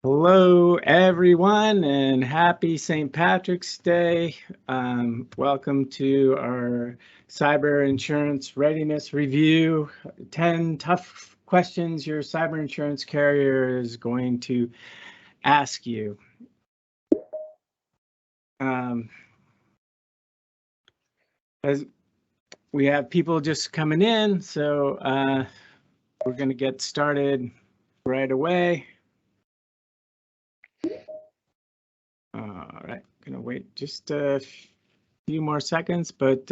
Hello, everyone, and happy St. Patrick's Day. Welcome to our cyber insurance readiness review. 10 tough questions your cyber insurance carrier is going to ask you. As we have people just coming in, so we're going to get started right away. All right, gonna wait just a few more seconds, but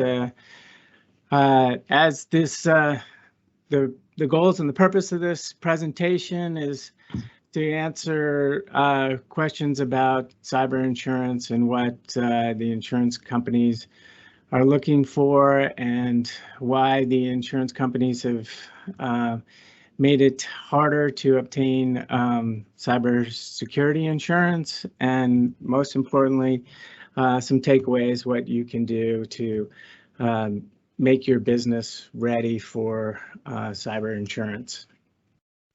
as this the goals and the purpose of this presentation is to answer questions about cyber insurance and what the insurance companies are looking for and why the insurance companies have made it harder to obtain cyber security insurance, and most importantly, some takeaways, what you can do to make your business ready for cyber insurance.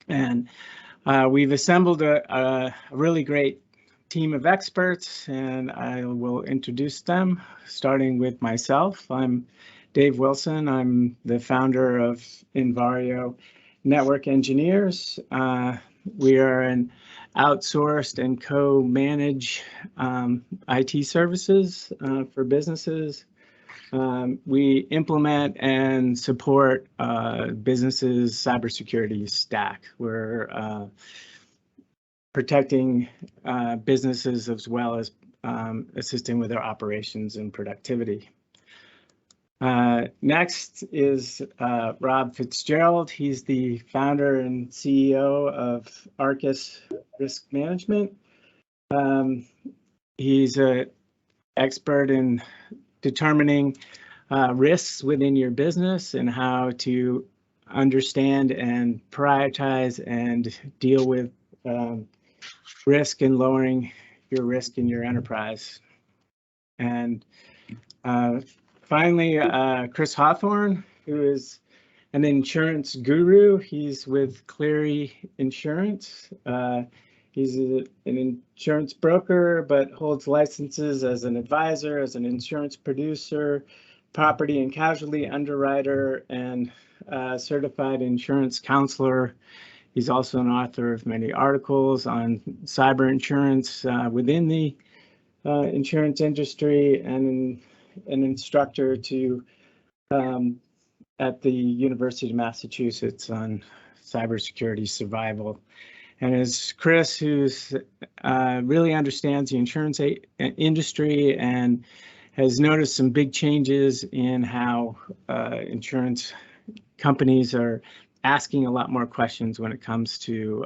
And we've assembled a really great team of experts, and I will introduce them, starting with myself. I'm Dave Wilson. I'm the founder of Invario Network Engineers. We are an outsourced and co-manage IT services for businesses. We implement and support businesses' cybersecurity stack. We're protecting businesses as well as assisting with their operations and productivity. Next is Rob Fitzgerald. He's the founder and CEO of Arcas Risk Management. He's an expert in determining risks within your business and how to understand and prioritize and deal with risk and lowering your risk in your enterprise. And finally, Chris Hawthorne, who is an insurance guru. He's with Cleary Insurance. He's an insurance broker, but holds licenses as an advisor, as an insurance producer, property and casualty underwriter, and certified insurance counselor. He's also an author of many articles on cyber insurance within the insurance industry, and an instructor to at the University of Massachusetts on cybersecurity survival. And as Chris, who's really understands the insurance industry and has noticed some big changes in how insurance companies are asking a lot more questions when it comes to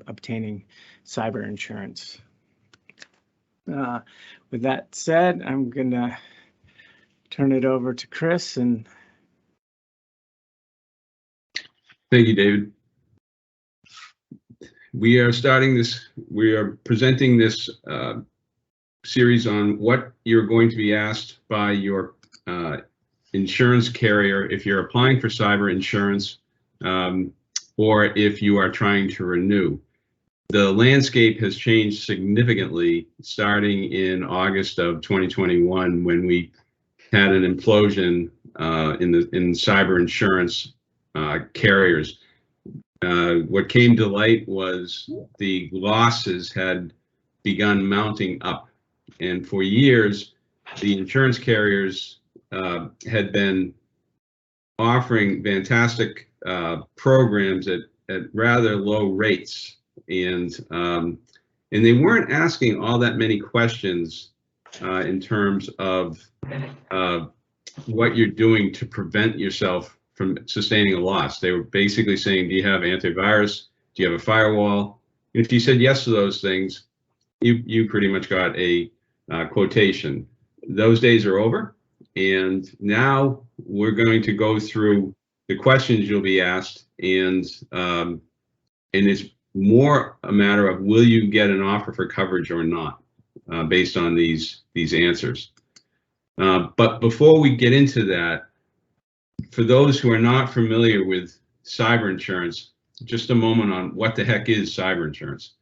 obtaining cyber insurance. With that said, I'm gonna turn it over to Chris. And thank you, David. We are presenting this series on what you're going to be asked by your insurance carrier if you're applying for cyber insurance or if you are trying to renew. The landscape has changed significantly starting in August of 2021, when we had an implosion in cyber insurance carriers. What came to light was the losses had begun mounting up, and for years the insurance carriers had been offering fantastic programs at rather low rates, and they weren't asking all that many questions in terms of what you're doing to prevent yourself from sustaining a loss. They were basically saying, do you have Antivirus? Do you have a Firewall? And if you said yes to those things, you pretty much got a quotation. Those days are over, and now we're going to go through the questions you'll be asked, and it's more a matter of, will you get an offer for coverage or not, based on these answers. But before we get into that, for those who are not familiar with cyber insurance, just a moment on what the heck is cyber insurance.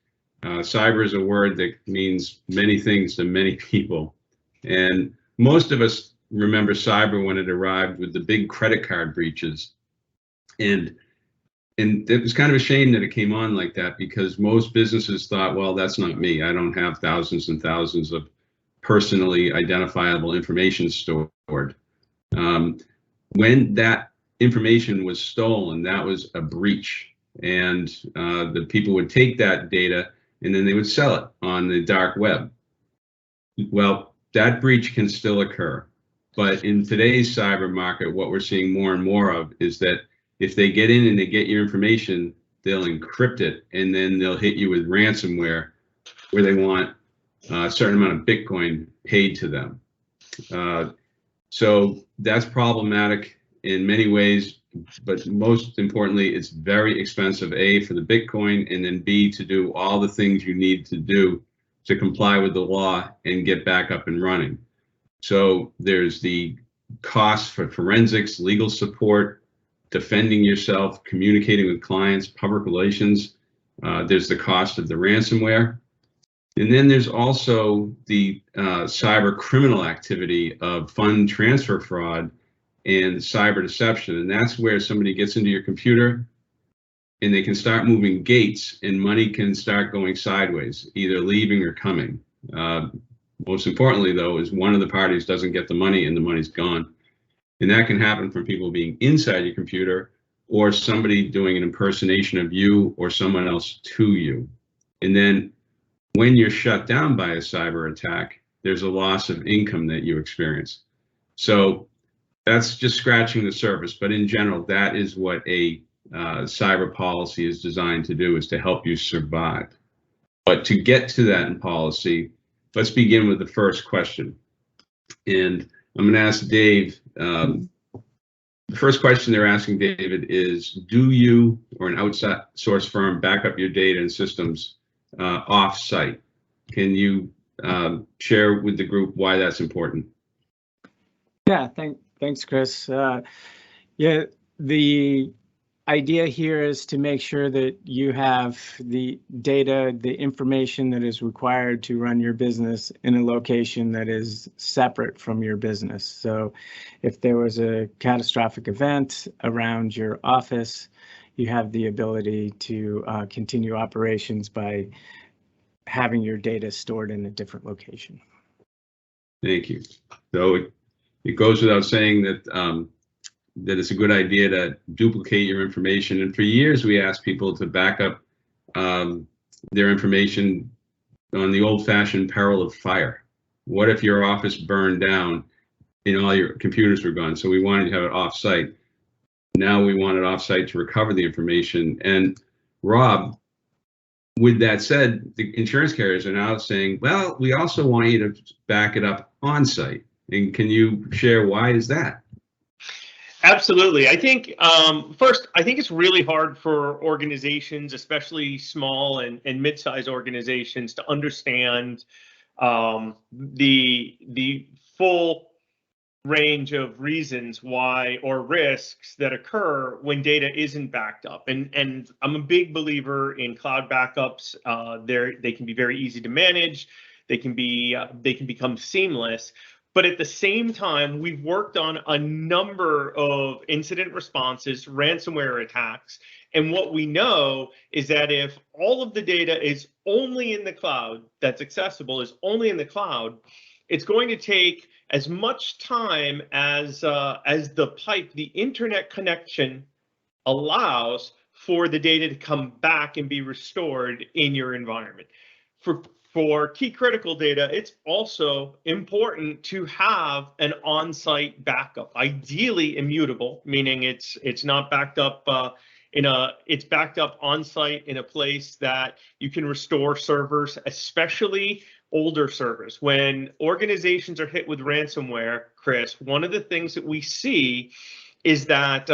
Cyber is a word that means many things to many people. And most of us remember cyber when it arrived with the big credit card breaches. And it was kind of a shame that it came on like that, because most businesses thought, well, that's not me. I don't have thousands and thousands of personally identifiable information stored. When that information was stolen, that was a breach. And the people would take that data and then they would sell it on the dark web. Well, that breach can still occur. But in today's cyber market, what we're seeing more and more of is that if they get in and they get your information, they'll encrypt it, and then they'll hit you with ransomware where they want a certain amount of Bitcoin paid to them. So that's problematic in many ways, but most importantly, it's very expensive, A, for the Bitcoin, and then B, to do all the things you need to do to comply with the law and get back up and running. So there's the cost for forensics, legal support, defending yourself, communicating with clients, public relations. There's the cost of the ransomware. And then there's also the cyber criminal activity of fund transfer fraud and cyber deception. And that's where somebody gets into your computer and they can start moving gates and money can start going sideways, either leaving or coming. Most importantly, though, is one of the parties doesn't get the money and the money's gone. And that can happen from people being inside your computer or somebody doing an impersonation of you or someone else to you. And then when you're shut down by a cyber attack, there's a loss of income that you experience. So that's just scratching the surface. But in general, that is what a cyber policy is designed to do, is to help you survive. But to get to that in policy, let's begin with the first question. And I'm going to ask Dave. The first question they're asking David is, do you or an outside source firm back up your data and systems off-site? Can you share with the group why that's important? Yeah, thanks, Chris. Yeah, the idea here is to make sure that you have the data, the information that is required to run your business in a location that is separate from your business. So if there was a catastrophic event around your office, you have the ability to continue operations by having your data stored in a different location. Thank you. So it goes without saying that that it's a good idea to duplicate your information. And for years, we asked people to back up their information on the old-fashioned peril of fire. What if your office burned down and all your computers were gone? So we wanted to have it off-site. Now we want it off-site to recover the information. And Rob, with that said, the insurance carriers are now saying, well, we also want you to back it up on-site. And can you share why is that? Absolutely. I think first, I think it's really hard for organizations, especially small and mid-sized organizations, to understand the full range of reasons why or risks that occur when data isn't backed up. And I'm a big believer in cloud backups. They can be very easy to manage. They can become seamless. But at the same time, we've worked on a number of incident responses, ransomware attacks. And what we know is that if all of the data is only in the cloud, that's accessible, is only in the cloud, it's going to take as much time as the pipe, the internet connection allows for the data to come back and be restored in your environment. For key critical data, it's also important to have an on-site backup, ideally immutable, meaning it's not backed up it's backed up on-site in a place that you can restore servers, especially older servers. When organizations are hit with ransomware, Chris, one of the things that we see is that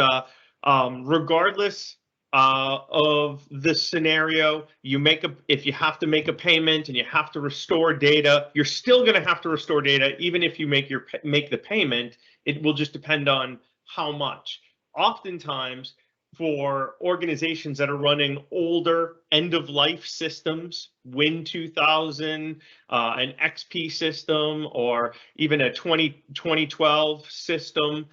regardless of the scenario, if you have to make a payment and you have to restore data, you're still going to have to restore data even if you make the payment. It will just depend on how much. Oftentimes, for organizations that are running older end-of-life systems, Win 2000, an XP system, or even a 2012 system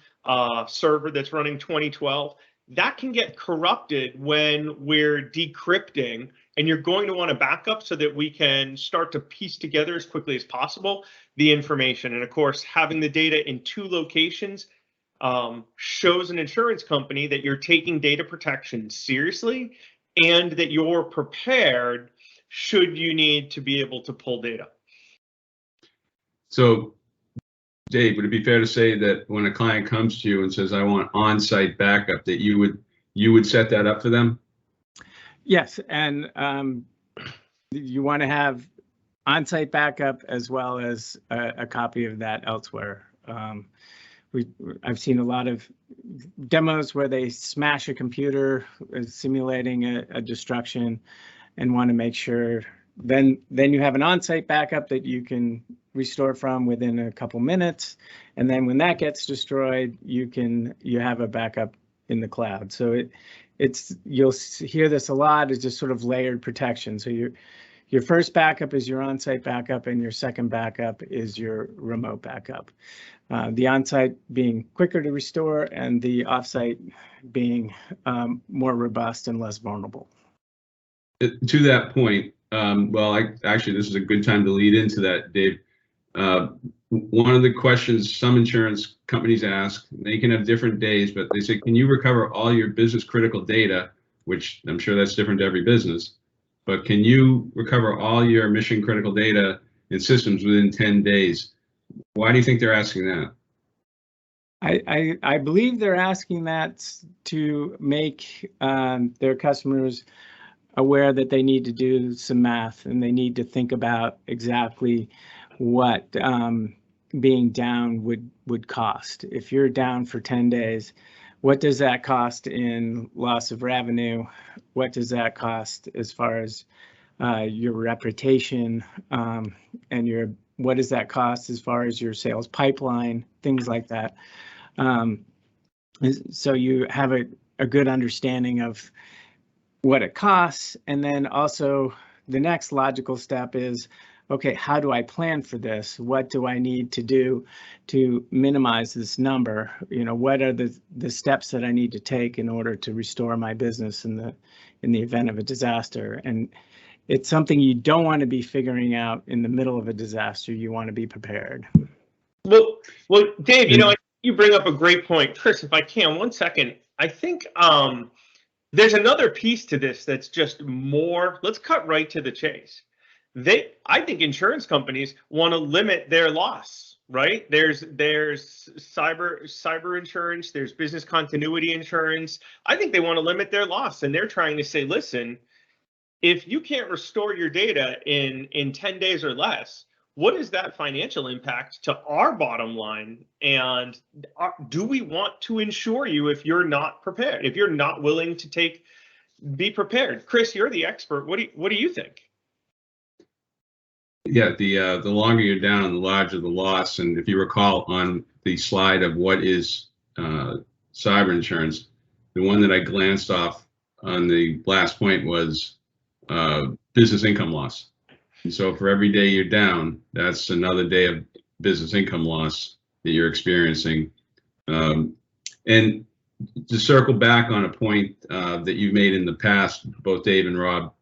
server that's running 2012. That can get corrupted when we're decrypting, and you're going to want to back up so that we can start to piece together as quickly as possible the information. And of course, having the data in two locations shows an insurance company that you're taking data protection seriously and that you're prepared should you need to be able to pull data. So, Dave, would it be fair to say that when a client comes to you and says, I want on-site backup, that you would set that up for them? Yes, and you want to have on-site backup as well as a copy of that elsewhere. I've seen a lot of demos where they smash a computer simulating a destruction and want to make sure then you have an on-site backup that you can restore from within a couple minutes, and then when that gets destroyed, you have a backup in the cloud. So you'll hear this a lot, is just sort of layered protection. So your first backup is your on-site backup, and your second backup is your remote backup. The on-site being quicker to restore, and the off-site being more robust and less vulnerable. To that point, actually, this is a good time to lead into that, Dave. One of the questions some insurance companies ask, they can have different days, but they say, can you recover all your business critical data, which I'm sure that's different to every business, but can you recover all your mission critical data and systems within 10 days? Why do you think they're asking that? I believe they're asking that to make their customers aware that they need to do some math, and they need to think about exactly what being down would cost. If you're down for 10 days, what does that cost in loss of revenue? What does that cost as far as your reputation, and what does that cost as far as your sales pipeline, things like that. So you have a good understanding of what it costs, and then also the next logical step is, okay, how do I plan for this? What do I need to do to minimize this number? What are the steps that I need to take in order to restore my business in the event of a disaster? And it's something you don't want to be figuring out in the middle of a disaster. You want to be prepared. Well, Dave, you bring up a great point. Chris, if I can, 1 second. I think there's another piece to this that's just more, let's cut right to the chase. I think insurance companies want to limit their loss, right? There's cyber insurance, there's business continuity insurance. I think they want to limit their loss, and they're trying to say, listen, if you can't restore your data in 10 days or less, what is that financial impact to our bottom line? And do we want to insure you if you're not prepared, if you're not willing to be prepared? Chris, you're the expert. What do you think? Yeah, the longer you're down, the larger the loss. And if you recall on the slide of what is cyber insurance, the one that I glanced off on the last point was business income loss. And so for every day you're down, that's another day of business income loss that you're experiencing. And to circle back on a point that you've made in the past, both Dave and Rob,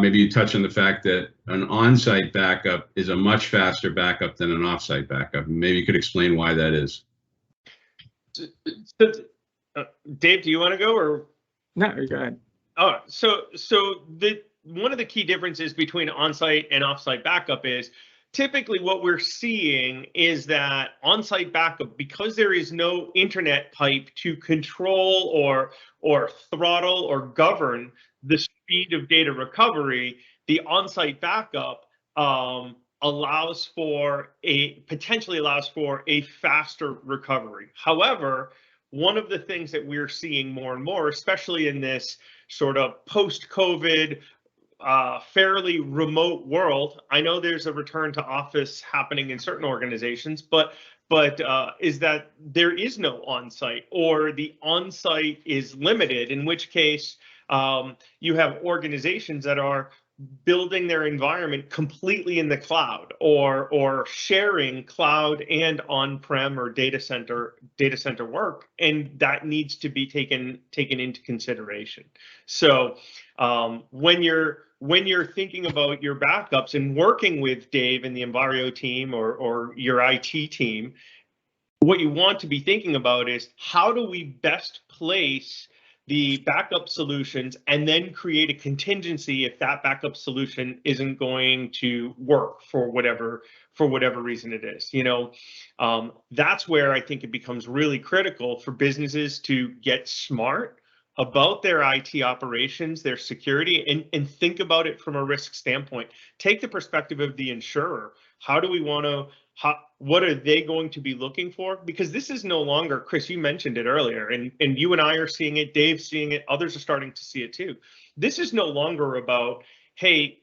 maybe you touch on the fact that an on-site backup is a much faster backup than an off-site backup. Maybe you could explain why that is. Dave, do you want to go, or? No, go ahead. Oh, so one of the key differences between on-site and off-site backup is typically what we're seeing is that on-site backup, because there is no internet pipe to control or throttle or govern the speed of data recovery, the on-site backup potentially allows for a faster recovery. However, one of the things that we're seeing more and more, especially in this sort of post-COVID, fairly remote world, I know there's a return to office happening in certain organizations, but is that there is no on-site, or the on-site is limited, in which case you have organizations that are building their environment completely in the cloud, or sharing cloud and on-prem or data center work, and that needs to be taken into consideration. So when you're thinking about your backups and working with Dave and the Invario team or your IT team, what you want to be thinking about is, how do we best place the backup solutions and then create a contingency if that backup solution isn't going to work for whatever reason it is. That's where I think it becomes really critical for businesses to get smart about their IT operations, their security, and think about it from a risk standpoint. Take the perspective of the insurer. How do we want to, what are they going to be looking for? Because this is no longer, Chris, you mentioned it earlier, and you and I are seeing it, Dave's seeing it, others are starting to see it too. This is no longer about, hey,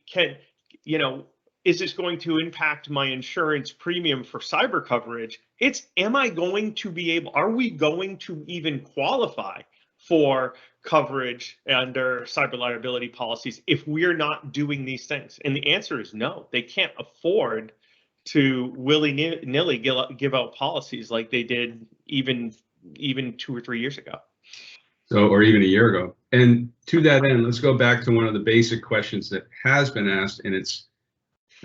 is this going to impact my insurance premium for cyber coverage? It's, are we going to even qualify for coverage under cyber liability policies if we're not doing these things? And the answer is no. They can't afford to willy-nilly give out policies like they did even 2 or 3 years ago. So, or even a year ago. And to that end, let's go back to one of the basic questions that has been asked, and it's,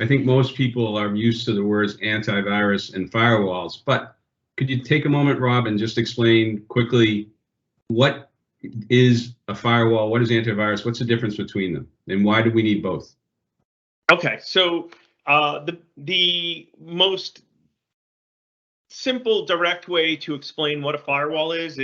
I think most people are used to the words antivirus and firewalls, but could you take a moment, Rob, and just explain quickly what is a firewall, what is antivirus, what's the difference between them, and why do we need both? Okay, so the most simple, direct way to explain what a firewall is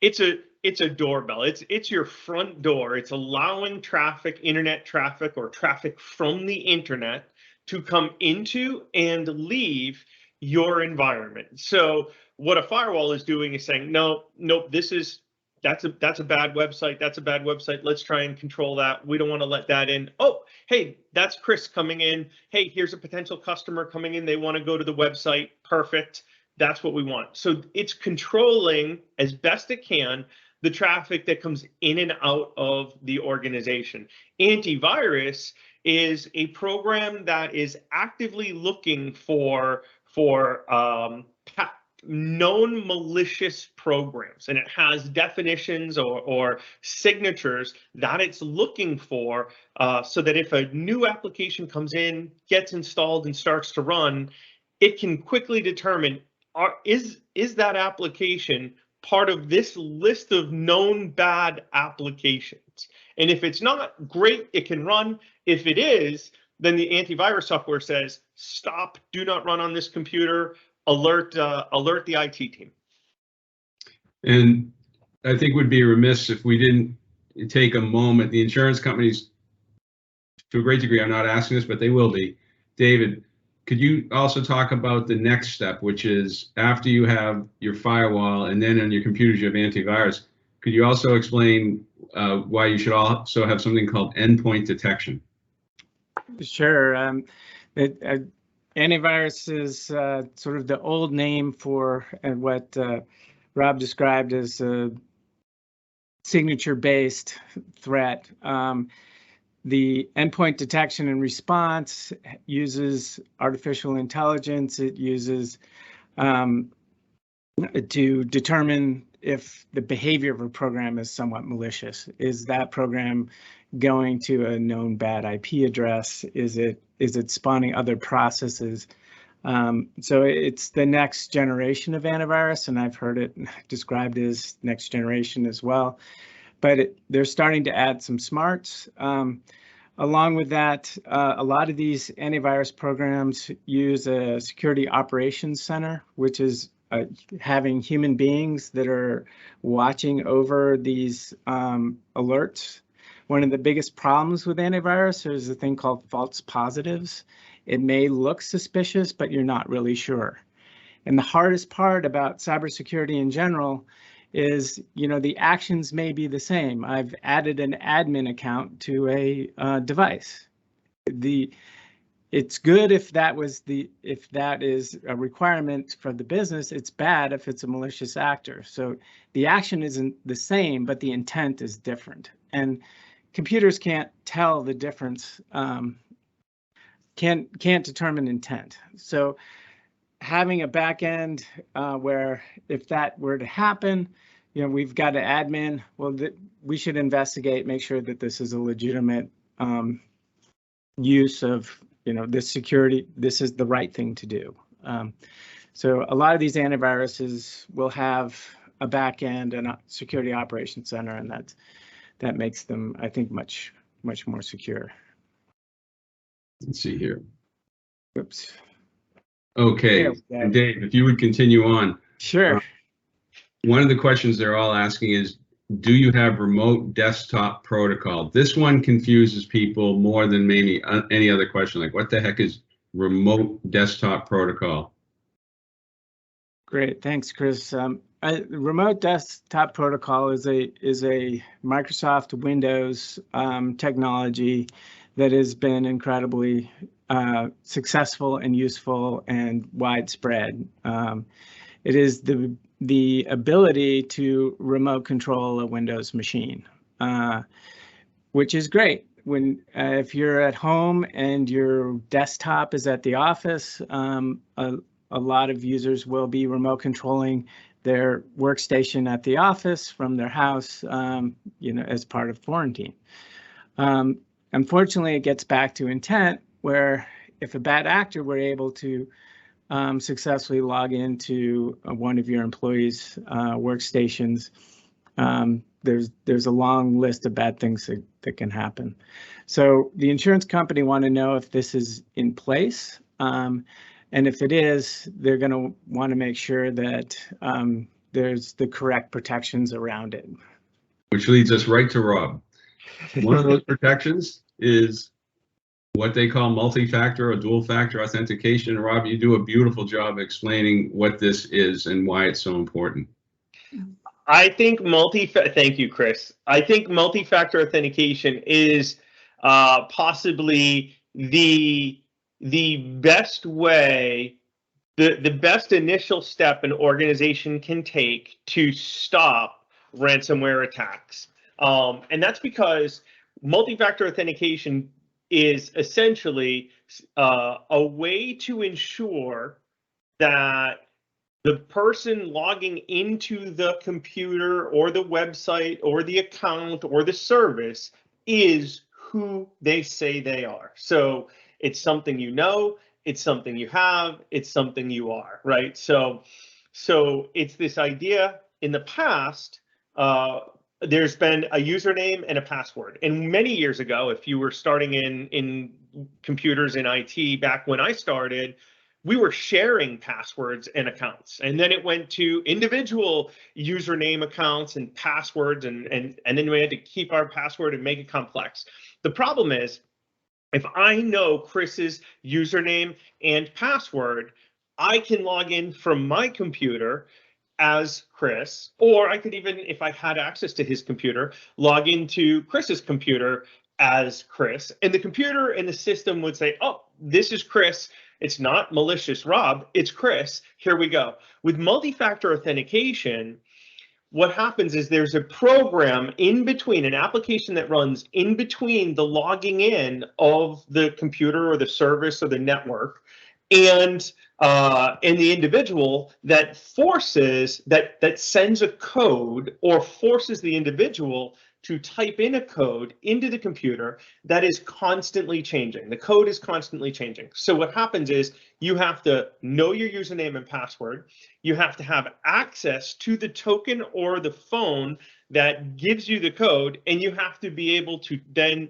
it's a doorbell. It's your front door. It's allowing traffic, internet traffic, or traffic from the internet to come into and leave your environment. So what a firewall is doing is saying, no, that's a bad website. That's a bad website. Let's try and control that. We don't want to let that in. Oh, hey, that's Chris coming in. Hey, here's a potential customer coming in. They want to go to the website. Perfect. That's what we want. So it's controlling as best it can the traffic that comes in and out of the organization. Antivirus is a program that is actively looking for known malicious programs, and it has definitions or signatures that it's looking for, so that if a new application comes in, gets installed, and starts to run, it can quickly determine, is that application part of this list of known bad applications? And if it's not, great, it can run. If it is, then the antivirus software says, stop, do not run on this computer, alert the IT team. And I think we'd be remiss if we didn't take a moment. The insurance companies, to a great degree, are not asking this, but they will be. David, could you also talk about the next step, which is after you have your firewall and then on your computers you have antivirus, could you also explain why you should also have something called endpoint detection? Sure. Antivirus is sort of the old name for what Rob described as a signature-based threat. The endpoint detection and response uses artificial intelligence. It uses to determine if the behavior of a program is somewhat malicious. Is that program going to a known bad IP address? Is it spawning other processes? So it's the next generation of antivirus, and I've heard it described as next generation as well. But they're starting to add some smarts. Along with that, a lot of these antivirus programs use a security operations center, which is having human beings that are watching over these alerts. One of the biggest problems with antivirus is a thing called false positives. It may look suspicious, but you're not really sure. And the hardest part about cybersecurity in general is, the actions may be the same. I've added an admin account to a device. it's good if that is a requirement for the business. It's bad if it's a malicious actor. So the action isn't the same, but the intent is different. And computers can't tell the difference, can't determine intent. So having a back end where if that were to happen, we've got an admin. Well, we should investigate, make sure that this is a legitimate use of this security. This is the right thing to do. So a lot of these antiviruses will have a back end and a security operations center, and that makes them, I think, much more secure. Let's see here. Oops. Okay, and Dave, if you would continue on. Sure. One of the questions they're all asking is, do you have remote desktop protocol? This one confuses people more than maybe any other question. Like, what the heck is remote desktop protocol? Great, thanks, Chris. Remote desktop protocol is a Microsoft Windows technology that has been incredibly successful and useful and widespread. It is the ability to remote control a Windows machine, which is great. If you're at home and your desktop is at the office, a lot of users will be remote controlling their workstation at the office from their house, as part of quarantine. Unfortunately, it gets back to intent, where if a bad actor were able to successfully log into one of your employees' workstations, there's a long list of bad things that can happen. So the insurance company want to know if this is in place, and if it is, they're going to want to make sure that there's the correct protections around it. Which leads us right to Rob. One of those protections is what they call multi-factor or dual-factor authentication. Rob, you do a beautiful job explaining what this is and why it's so important. I think thank you, Chris. I think multi-factor authentication is possibly the best way, the best initial step an organization can take to stop ransomware attacks. And that's because multi-factor authentication is essentially a way to ensure that the person logging into the computer or the website or the account or the service is who they say they are. So it's something it's something you have, it's something you are, right? So it's this idea. In the past, there's been a username and a password. And many years ago, if you were starting in computers in IT, back when I started, we were sharing passwords and accounts. And then it went to individual username accounts and passwords, and then we had to keep our password and make it complex. The problem is, if I know Chris's username and password, I can log in from my computer as Chris, or I could even, if I had access to his computer, log into Chris's computer as Chris, and the computer and the system would say, oh, this is Chris. It's not malicious Rob, it's Chris. Here we go. With multi-factor authentication, what happens is there's a program in between, an application that runs in between the logging in of the computer or the service or the network and the individual that sends a code or forces the individual to type in a code into the computer that is constantly changing. The code is constantly changing. So what happens is you have to know your username and password. You have to have access to the token or the phone that gives you the code, and you have to be able to then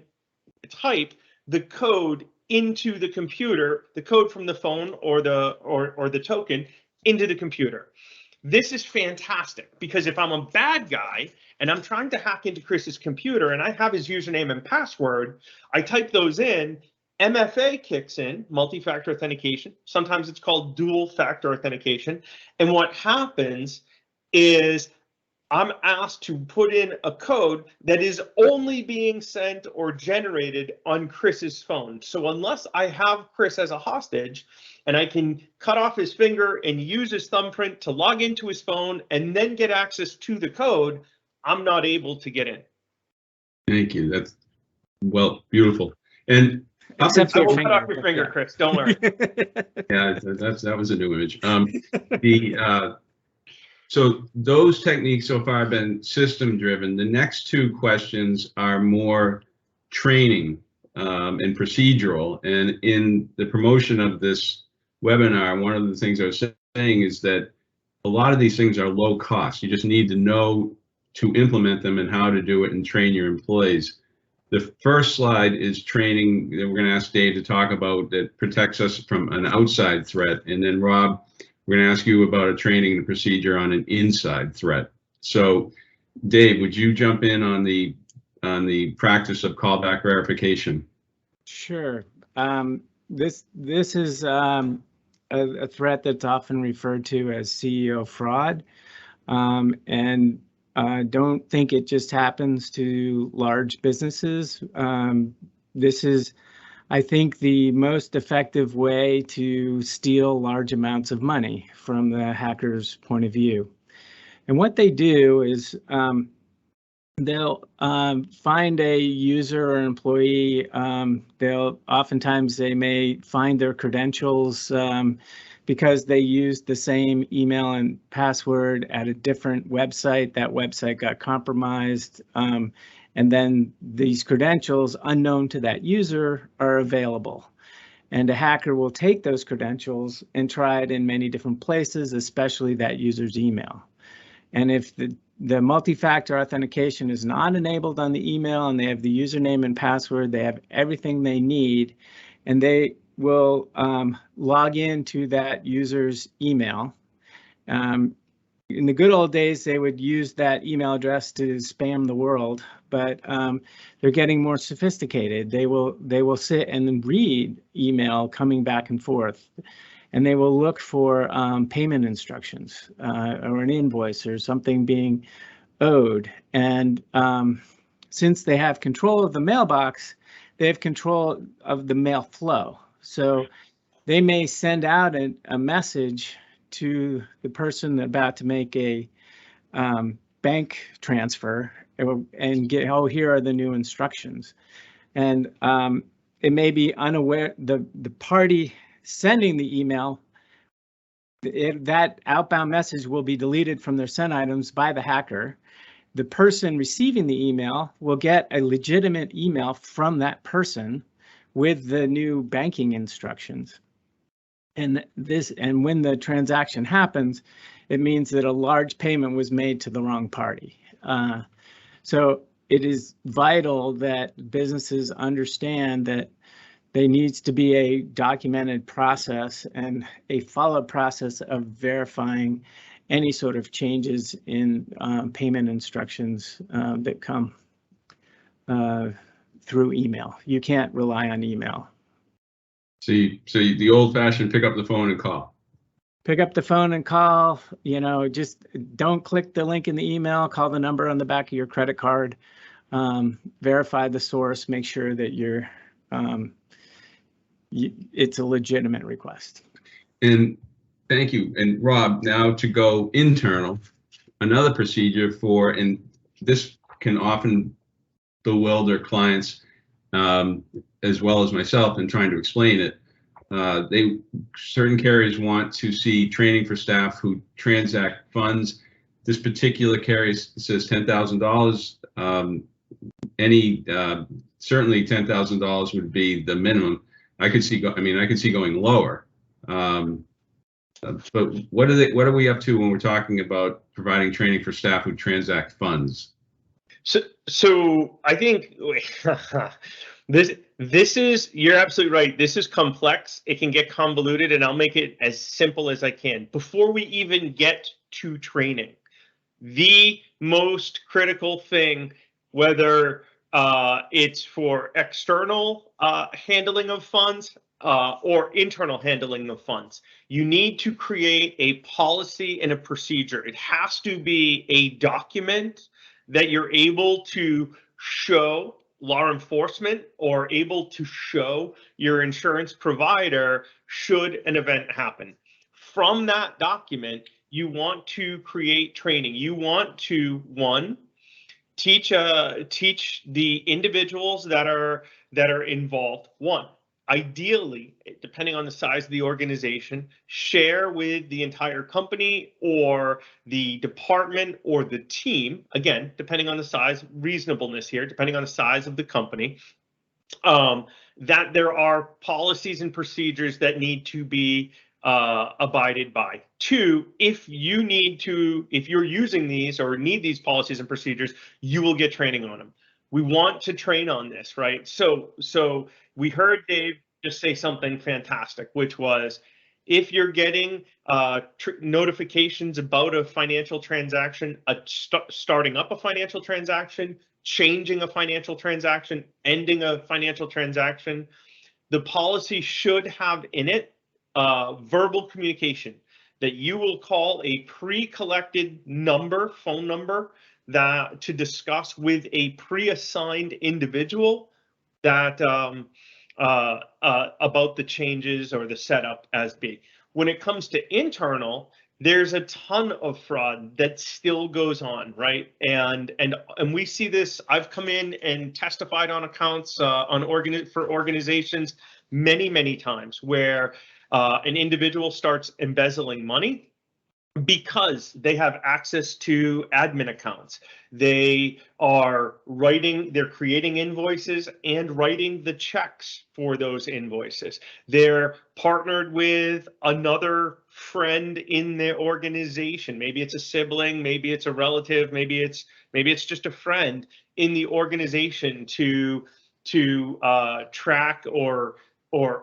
type the code into the computer, the code from the phone or the token into the computer. This is fantastic because if I'm a bad guy and I'm trying to hack into Chris's computer and I have his username and password, I type those in, MFA kicks in, multi-factor authentication. Sometimes it's called dual factor authentication. And what happens is I'm asked to put in a code that is only being sent or generated on Chris's phone. So unless I have Chris as a hostage and I can cut off his finger and use his thumbprint to log into his phone and then get access to the code, I'm not able to get in. Thank you. That's, well, beautiful. And Except for I your will finger, cut off your but finger, yeah. Chris. Don't worry. yeah, that was a new image. So those techniques so far have been system driven. The next two questions are more training and procedural. And in the promotion of this webinar, one of the things I was saying is that a lot of these things are low cost. You just need to know to implement them and how to do it and train your employees. The first slide is training that we're going to ask Dave to talk about that protects us from an outside threat. And then Rob, we're going to ask you about a training and a procedure on an inside threat. So Dave, would you jump in on the practice of callback verification? Sure. This is a threat that's often referred to as CEO fraud, and don't think it just happens to large businesses. This is, I think, the most effective way to steal large amounts of money from the hacker's point of view. And what they do is they'll find a user or employee. Oftentimes they may find their credentials because they used the same email and password at a different website. That website got compromised. And then these credentials unknown to that user are available. And a hacker will take those credentials and try it in many different places, especially that user's email. And if the multi-factor authentication is not enabled on the email and they have the username and password, they have everything they need, and they will log into that user's email. In the good old days, they would use that email address to spam the world, but they're getting more sophisticated. They will sit and read email coming back and forth, and they will look for payment instructions or an invoice or something being owed. And since they have control of the mailbox, they have control of the mail flow. So they may send out a message to the person about to make a bank transfer and get, oh, here are the new instructions. And it may be unaware, the party sending the email, that outbound message will be deleted from their sent items by the hacker. The person receiving the email will get a legitimate email from that person with the new banking instructions. And when the transaction happens, it means that a large payment was made to the wrong party. So it is vital that businesses understand that there needs to be a documented process and a follow-up process of verifying any sort of changes in payment instructions that come through email. You can't rely on email. So the old-fashioned pick up the phone and call. Pick up the phone and call. You know, just don't click the link in the email. Call the number on the back of your credit card. Verify the source. Make sure that you're it's a legitimate request. And thank you. And Rob, now to go internal, another procedure for, and this can often bewilder clients as well as myself in trying to explain it. Certain carriers want to see training for staff who transact funds. This particular carrier says $10,000. Certainly $10,000 would be the minimum. I could see going lower. But what are we up to when we're talking about providing training for staff who transact funds? So I think this is, you're absolutely right. This is complex. It can get convoluted, and I'll make it as simple as I can. Before we even get to training, the most critical thing, whether it's for external handling of funds, or internal handling of funds. You need to create a policy and a procedure. It has to be a document that you're able to show law enforcement or able to show your insurance provider should an event happen. From that document, you want to create training. You want to, one, teach the individuals that are involved. One, ideally, depending on the size of the organization, share with the entire company or the department or the team, again, depending on the size, reasonableness here, depending on the size of the company, that there are policies and procedures that need to be abided by. Two, if you're using these or need these policies and procedures, you will get training on them. We want to train on this, right? So we heard Dave just say something fantastic, which was, if you're getting notifications about a financial transaction, starting up a financial transaction, changing a financial transaction, ending a financial transaction, the policy should have in it verbal communication that you will call a pre-collected phone number, that to discuss with a pre-assigned individual that about the changes or the setup as be. When it comes to internal, there's a ton of fraud that still goes on, right? And we see this. I've come in and testified on accounts for organizations many times where an individual starts embezzling money because they have access to admin accounts. They're creating invoices and writing the checks for those invoices. They're partnered with another friend in their organization. Maybe it's a sibling, maybe it's a relative, maybe it's just a friend in the organization to track or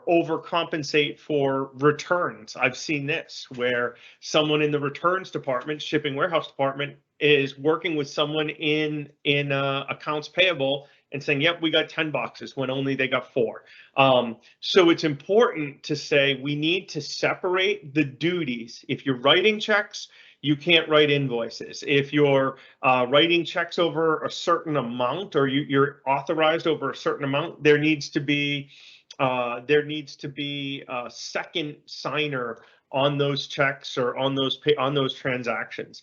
overcompensate for returns. I've seen this where someone in the returns department, shipping warehouse department, is working with someone in accounts payable and saying, yep, we got 10 boxes when only they got 4. So it's important to say we need to separate the duties. If you're writing checks, you can't write invoices. If you're writing checks over a certain amount, or you're authorized over a certain amount, there needs to be a second signer on those checks or on those transactions.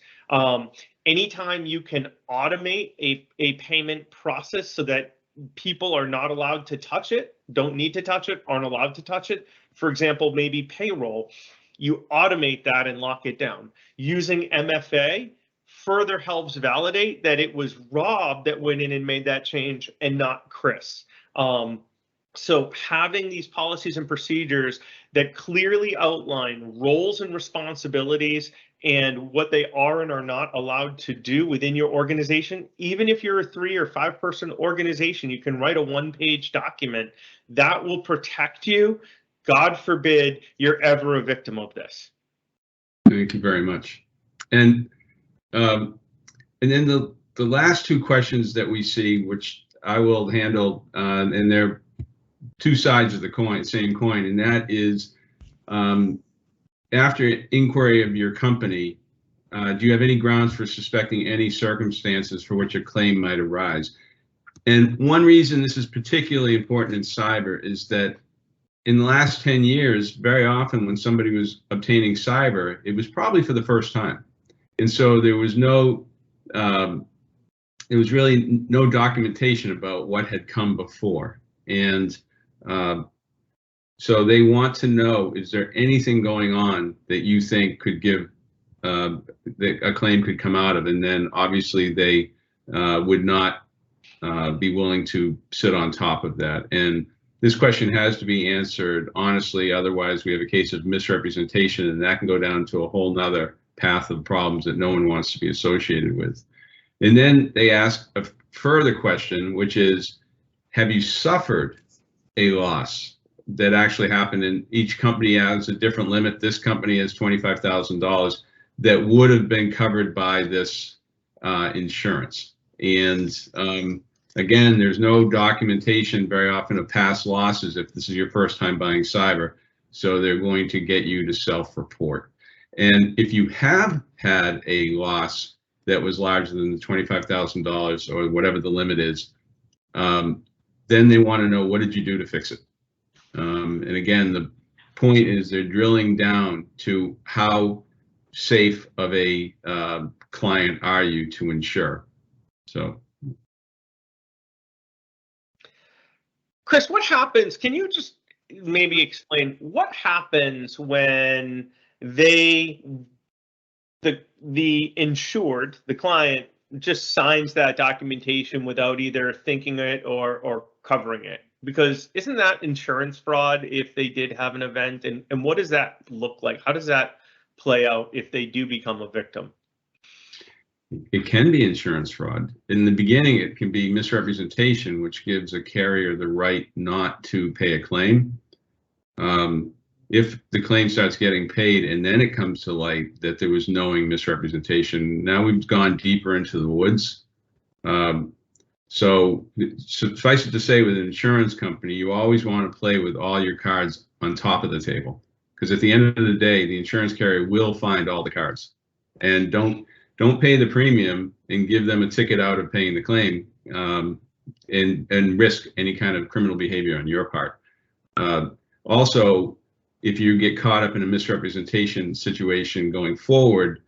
Anytime you can automate a payment process so that people are not allowed to touch it, don't need to touch it, aren't allowed to touch it. For example, maybe payroll, you automate that and lock it down. Using MFA further helps validate that it was Rob that went in and made that change and not Chris. So having these policies and procedures that clearly outline roles and responsibilities and what they are and are not allowed to do within your organization, even if you're a 3 or 5 person organization, you can write a 1-page document that will protect you. God forbid you're ever a victim of this. Thank you very much. And then the last 2 questions that we see, which I will handle, and they're 2 sides of the same coin, and that is, after inquiry of your company, do you have any grounds for suspecting any circumstances for which a claim might arise? And one reason this is particularly important in cyber is that in the last 10 years, very often when somebody was obtaining cyber, it was probably for the first time. And so there was really no documentation about what had come before. And so they want to know, is there anything going on that you think could give that a claim could come out of? And then obviously they would not be willing to sit on top of that. And this question has to be answered honestly, otherwise we have a case of misrepresentation, and that can go down to a whole nother path of problems that no one wants to be associated with. And then they ask a further question, which is, have you suffered a loss that actually happened? And each company has a different limit. This company has $25,000 that would have been covered by this insurance. And Again, there's no documentation very often of past losses if this is your first time buying cyber. So they're going to get you to self-report. And if you have had a loss that was larger than the $25,000 or whatever the limit is, then they want to know, what did you do to fix it? And again, the point is they're drilling down to how safe of a client are you to insure. So, Chris, what happens? Can you just maybe explain what happens when the insured, the client, just signs that documentation without either thinking it or covering it? Because isn't that insurance fraud if they did have an event? And what does that look like? How does that play out if they do become a victim? it can be insurance fraud. In the beginning, it can be misrepresentation, which gives a carrier the right not to pay a claim. If the claim starts getting paid and then it comes to light that there was knowing misrepresentation, now we've gone deeper into the woods. So suffice it to say, with an insurance company, you always want to play with all your cards on top of the table, because at the end of the day, the insurance carrier will find all the cards. And don't pay the premium and give them a ticket out of paying the claim, and risk any kind of criminal behavior on your part. Also, if you get caught up in a misrepresentation situation going forward,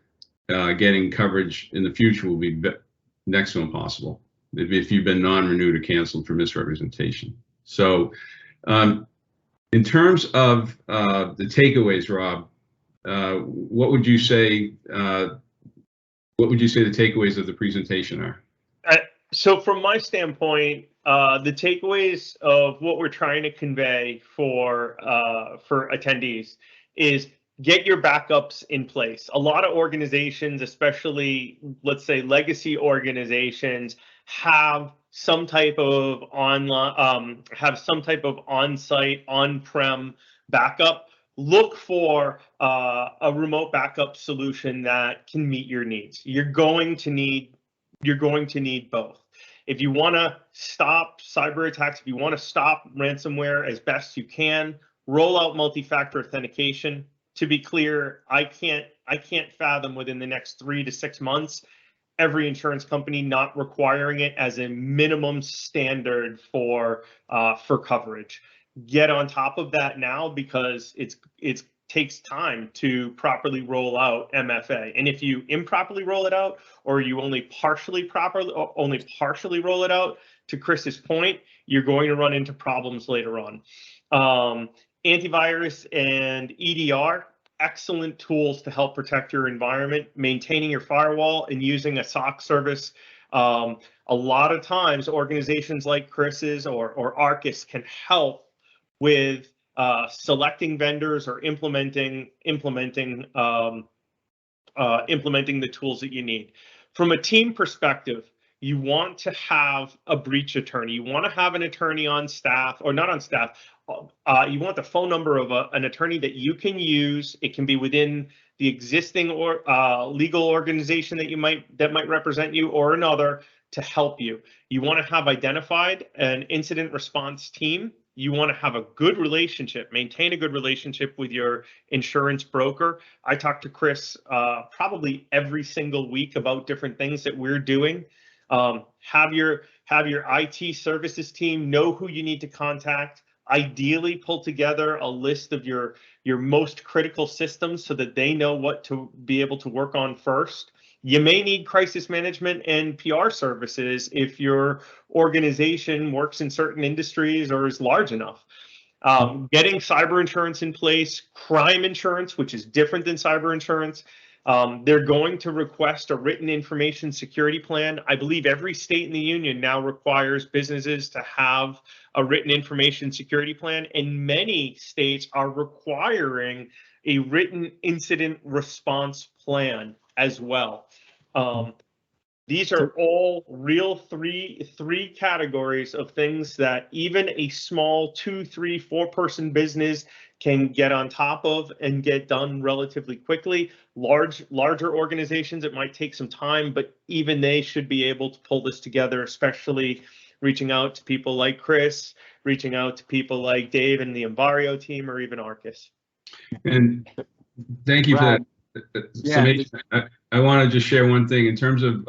getting coverage in the future will be next to impossible if you've been non-renewed or canceled for misrepresentation. So in terms of the takeaways, Rob, what would you say the takeaways of the presentation are? So from my standpoint, the takeaways of what we're trying to convey for attendees is get your backups in place. A lot of organizations, especially let's say legacy organizations, have some type of online, on-site, on-prem backup. Look for a remote backup solution that can meet your needs. You're going to need both. If you want to stop cyber attacks, if you want to stop ransomware as best you can, roll out multi-factor authentication. To be clear, I can't fathom within the next 3 to 6 months every insurance company not requiring it as a minimum standard for coverage. Get on top of that now, because it takes time to properly roll out MFA. And if you improperly roll it out, or you only partially roll it out, to Chris's point, you're going to run into problems later on. Antivirus and EDR, excellent tools to help protect your environment, maintaining your firewall and using a SOC service. A lot of times organizations like Chris's or Arcas can help with selecting vendors or implementing the tools that you need. From a team perspective, you want to have a breach attorney. You want to have an attorney on staff, or not on staff. You want the phone number of an attorney that you can use. It can be within the existing or legal organization that might represent you, or another, to help you. You want to have identified an incident response team. You want to have a good relationship, maintain a good relationship with your insurance broker. I talk to Chris probably every single week about different things that we're doing. Have your IT services team know who you need to contact. Ideally, pull together a list of your most critical systems so that they know what to be able to work on first. You may need crisis management and PR services if your organization works in certain industries or is large enough. Getting cyber insurance in place, crime insurance, which is different than cyber insurance. They're going to request a written information security plan. I believe every state in the union now requires businesses to have a written information security plan, and many states are requiring a written incident response plan as well. These are all real three categories of things that even a small 2, 3, 4 person business can get on top of and get done relatively quickly. Larger organizations, it might take some time, but even they should be able to pull this together, especially reaching out to people like Chris, reaching out to people like Dave and the Invario team, or even Arcas. And thank you for that summation. I want to just share one thing in terms of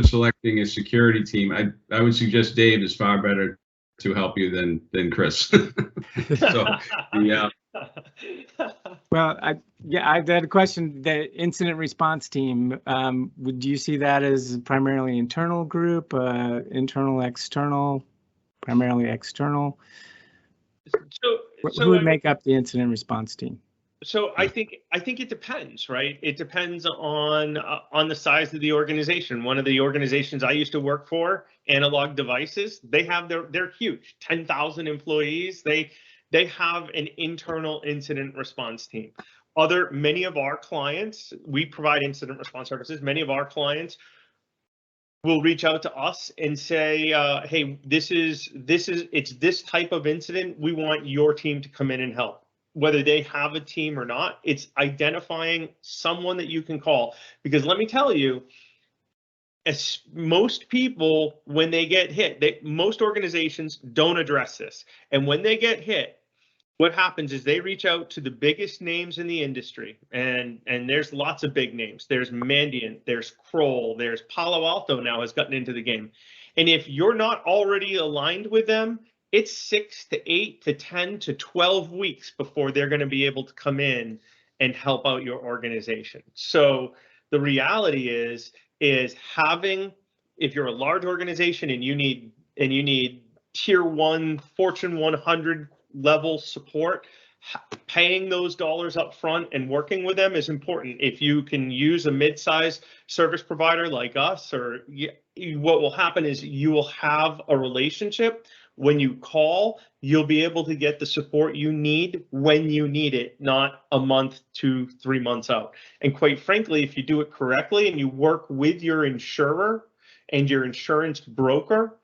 selecting a security team. I would suggest Dave is far better to help you than Chris. So yeah. Well, I've had a question. The incident response team, would you see that as primarily internal group, internal, external, primarily external? Who would make up the incident response team? So I think it depends, right? It depends on the size of the organization. One of the organizations I used to work for, Analog Devices, they're huge, 10,000 employees. They have an internal incident response team. Many of our clients, we provide incident response services. Many of our clients will reach out to us and say, hey, it's this type of incident. We want your team to come in and help. Whether they have a team or not, it's identifying someone that you can call. Because let me tell you, as most people, when they get hit, most organizations don't address this. And when they get hit, what happens is they reach out to the biggest names in the industry, and there's lots of big names. There's Mandiant, there's Kroll, there's Palo Alto now has gotten into the game. And if you're not already aligned with them, it's 6 to 8 to 10 to 12 weeks before they're going to be able to come in and help out your organization. So the reality is having, if you're a large organization and you need tier 1 Fortune 100 level support, paying those dollars up front and working with them is important. If you can use a mid-size service provider like us, or what will happen is you will have a relationship. When you call, you'll be able to get the support you need when you need it, not a month, 2, 3 months out. And quite frankly, if you do it correctly and you work with your insurer and your insurance broker,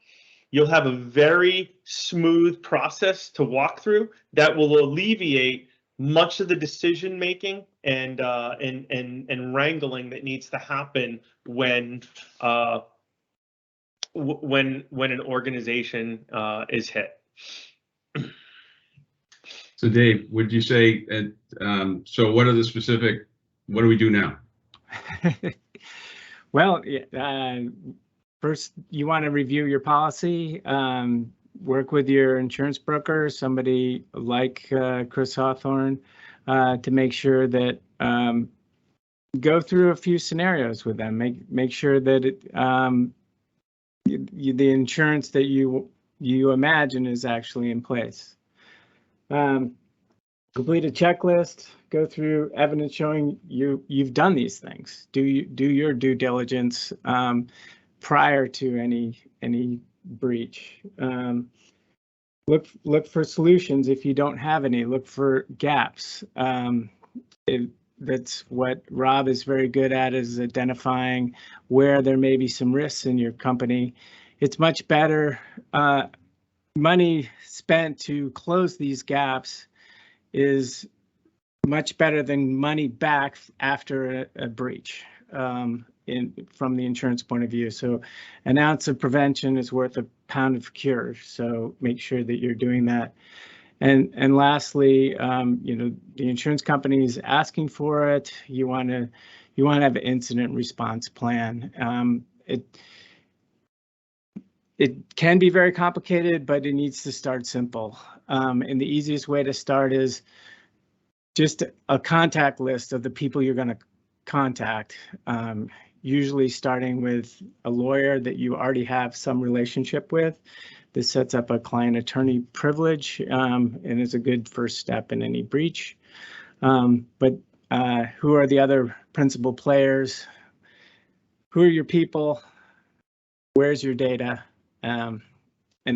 you'll have a very smooth process to walk through that will alleviate much of the decision making and wrangling that needs to happen when an organization is hit. So Dave, would you say, so what do we do now? Well, first you want to review your policy, work with your insurance broker, somebody like Chris Hawthorne, to make sure that go through a few scenarios with them, make sure that the insurance that you imagine is actually in place. Complete a checklist, go through evidence showing you've done these things. Do your due diligence prior to any breach. Look for solutions if you don't have any. Look for gaps. That's what Rob is very good at, is identifying where there may be some risks in your company. It's much better money spent to close these gaps is much better than money back after a breach from the insurance point of view. So an ounce of prevention is worth a pound of cure. So make sure that you're doing that. And lastly, the insurance company is asking for it. You want to have an incident response plan. It can be very complicated, but it needs to start simple. And the easiest way to start is just a contact list of the people you're going to contact. Usually starting with a lawyer that you already have some relationship with. This sets up a client-attorney privilege and is a good first step in any breach. But who are the other principal players? Who are your people? Where's your data? And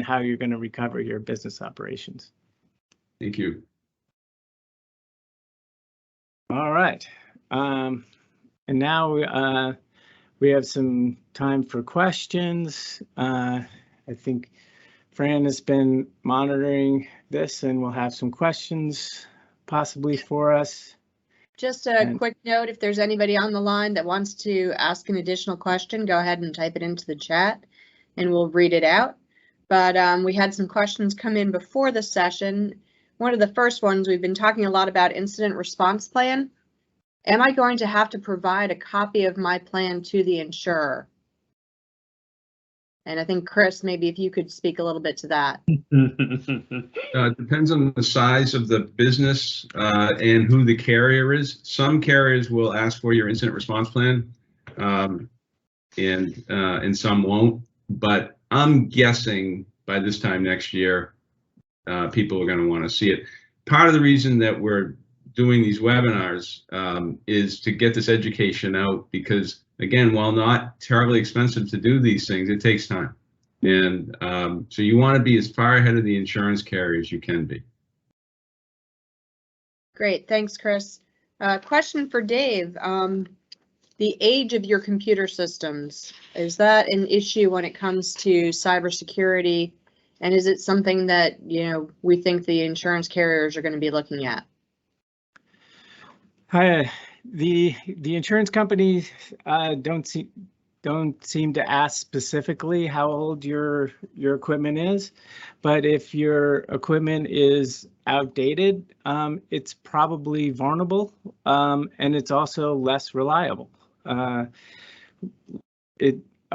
how you're going to recover your business operations. Thank you. All right. And now we have some time for questions. I think Fran has been monitoring this and we'll have some questions possibly for us. Just a quick note, if there's anybody on the line that wants to ask an additional question, go ahead and type it into the chat. and we'll read it out. But we had some questions come in before the session. One of the first ones, we've been talking a lot about incident response plan. Am I going to have to provide a copy of my plan to the insurer? And I think, Chris, maybe if you could speak a little bit to that. It depends on the size of the business and who the carrier is. Some carriers will ask for your incident response plan, and some won't. But I'm guessing by this time next year, people are going to want to see it. Part of the reason that we're doing these webinars is to get this education out, because again, while not terribly expensive to do these things, it takes time. And so you want to be as far ahead of the insurance carrier as you can be. Great, thanks, Chris. Question for Dave. The age of your computer systems, is that an issue when it comes to cybersecurity? And is it something that, you know, we think the insurance carriers are going to be looking at? The insurance companies don't seem to ask specifically how old your equipment is, but if your equipment is outdated, it's probably vulnerable, and it's also less reliable.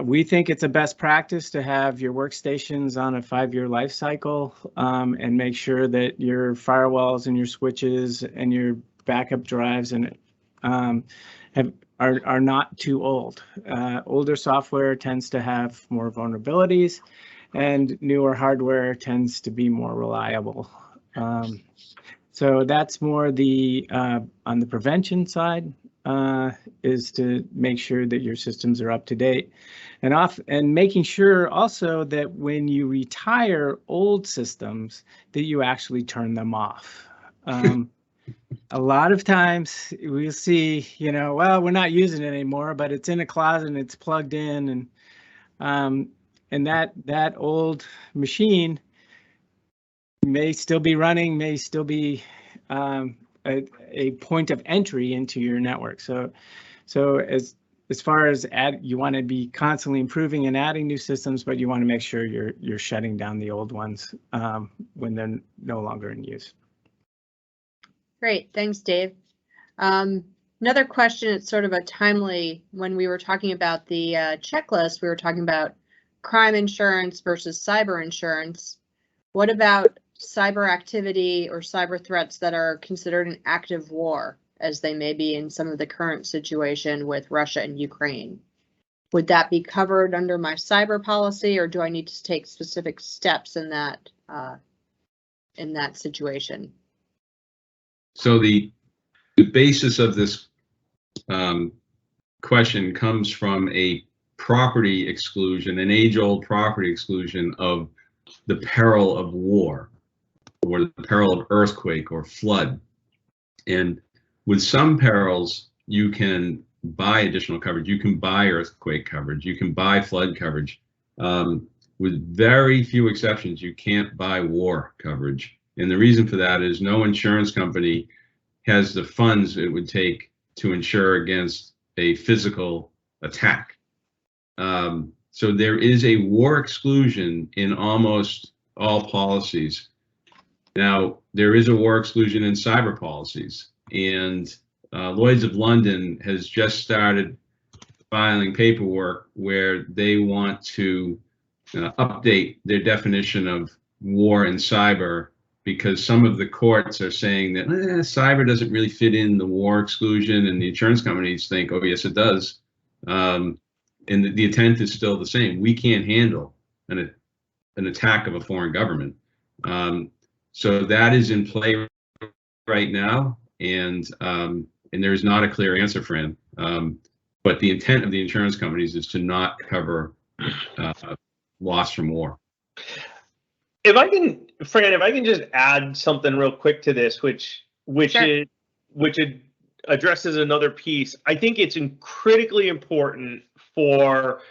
We think it's a best practice to have your workstations on a 5-year life cycle, and make sure that your firewalls and your switches and your backup drives and are not too old. Older software tends to have more vulnerabilities, and newer hardware tends to be more reliable. So that's more the on the prevention side, is to make sure that your systems are up to date, and making sure also that when you retire old systems that you actually turn them off. A lot of times we'll see, you know, well, we're not using it anymore, but it's in a closet and it's plugged in, and that old machine may still be running, may still be a point of entry into your network. So as far as you want to be constantly improving and adding new systems, but you want to make sure you're shutting down the old ones when they're no longer in use. Great, thanks, Dave. Another question, it's sort of a timely, when we were talking about the checklist, we were talking about crime insurance versus cyber insurance. What about cyber activity or cyber threats that are considered an active war, as they may be in some of the current situation with Russia and Ukraine? Would that be covered under my cyber policy, or do I need to take specific steps in that situation? So the basis of this question comes from a property exclusion, an age-old property exclusion of the peril of war, or the peril of earthquake or flood. And with some perils, you can buy additional coverage. You can buy earthquake coverage. You can buy flood coverage. With very few exceptions, you can't buy war coverage. And the reason for that is no insurance company has the funds it would take to insure against a physical attack. So there is a war exclusion in almost all policies. Now, there is a war exclusion in cyber policies, and Lloyd's of London has just started filing paperwork where they want to update their definition of war and cyber, because some of the courts are saying that cyber doesn't really fit in the war exclusion, and the insurance companies think, oh, yes, it does. And the intent is still the same. We can't handle an attack of a foreign government. So that is in play right now, and there's not a clear answer, Fran. But the intent of the insurance companies is to not cover loss from war. If I can, Fran, if I can just add something real quick to this, which Sure. addresses another piece. I think it's critically important for.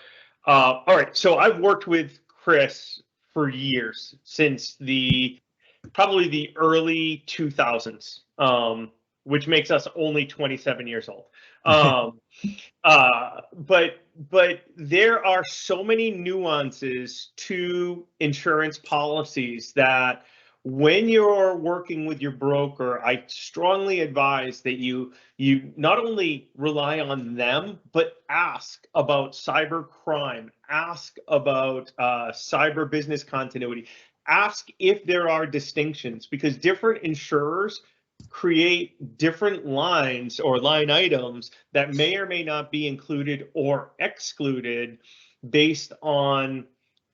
All right, so I've worked with Chris for years, since probably the early 2000s, which makes us only 27 years old. But there are so many nuances to insurance policies that when you're working with your broker, I strongly advise that you not only rely on them, but ask about cyber crime, ask about cyber business continuity, ask if there are distinctions, because different insurers create different lines or line items that may or may not be included or excluded based on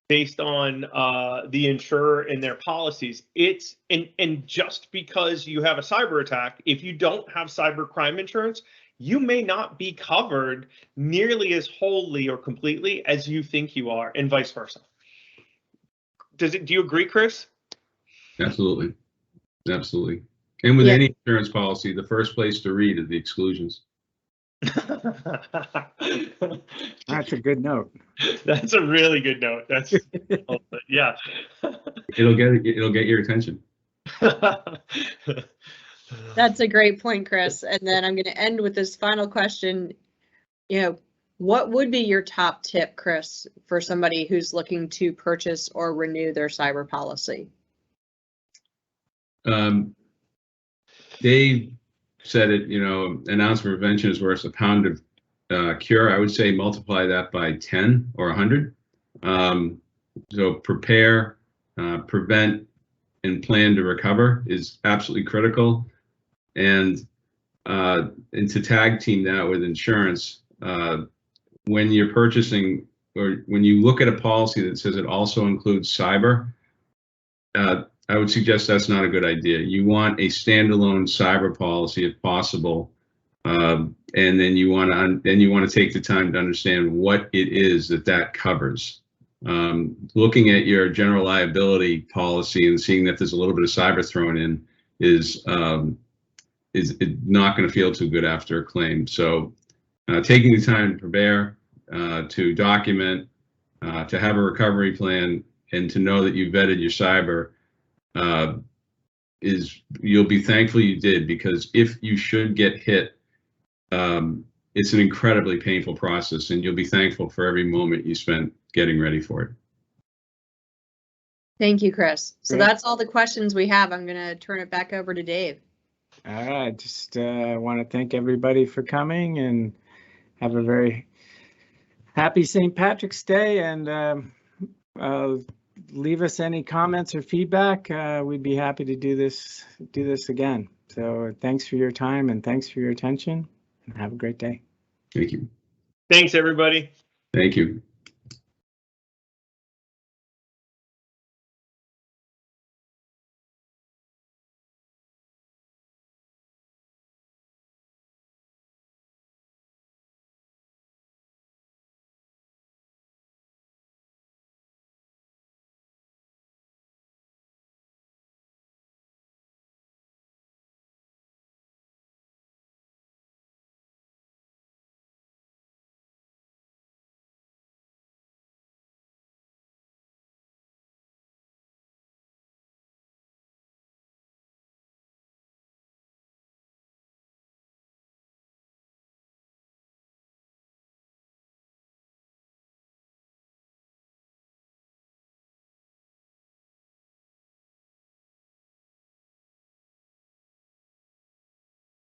the insurer and their policies. It's and just because you have a cyber attack, if you don't have cyber crime insurance, you may not be covered nearly as wholly or completely as you think you are, and vice versa. Do you agree, Chris? Absolutely. Absolutely. And with any insurance policy, the first place to read is the exclusions. That's a good note. That's a really good note. That's yeah. It'll get your attention. That's a great point, Chris. And then I'm going to end with this final question. You know, what would be your top tip, Chris, for somebody who's looking to purchase or renew their cyber policy? Dave said it, you know, an ounce of prevention is worth a pound of cure. I would say multiply that by 10 or 100. So prepare, prevent, and plan to recover is absolutely critical. And to tag team that with insurance, when you're purchasing or when you look at a policy that says it also includes cyber, I would suggest that's not a good idea. You want a standalone cyber policy if possible, and then you want to take the time to understand what it is that covers. Looking at your general liability policy and seeing that there's a little bit of cyber thrown in is not going to feel too good after a claim. So taking the time to prepare, to document, to have a recovery plan, and to know that you vetted your cyber you'll be thankful you did, because if you should get hit, it's an incredibly painful process, and you'll be thankful for every moment you spent getting ready for it. Thank you, Chris. So Great. that's all the questions we have. I'm going to turn it back over to Dave. All right, just want to thank everybody for coming and have a very happy St. Patrick's Day, and leave us any comments or feedback. We'd be happy to do this again. So thanks for your time and thanks for your attention, and have a great day. Thank you. Thanks, everybody. Thank you.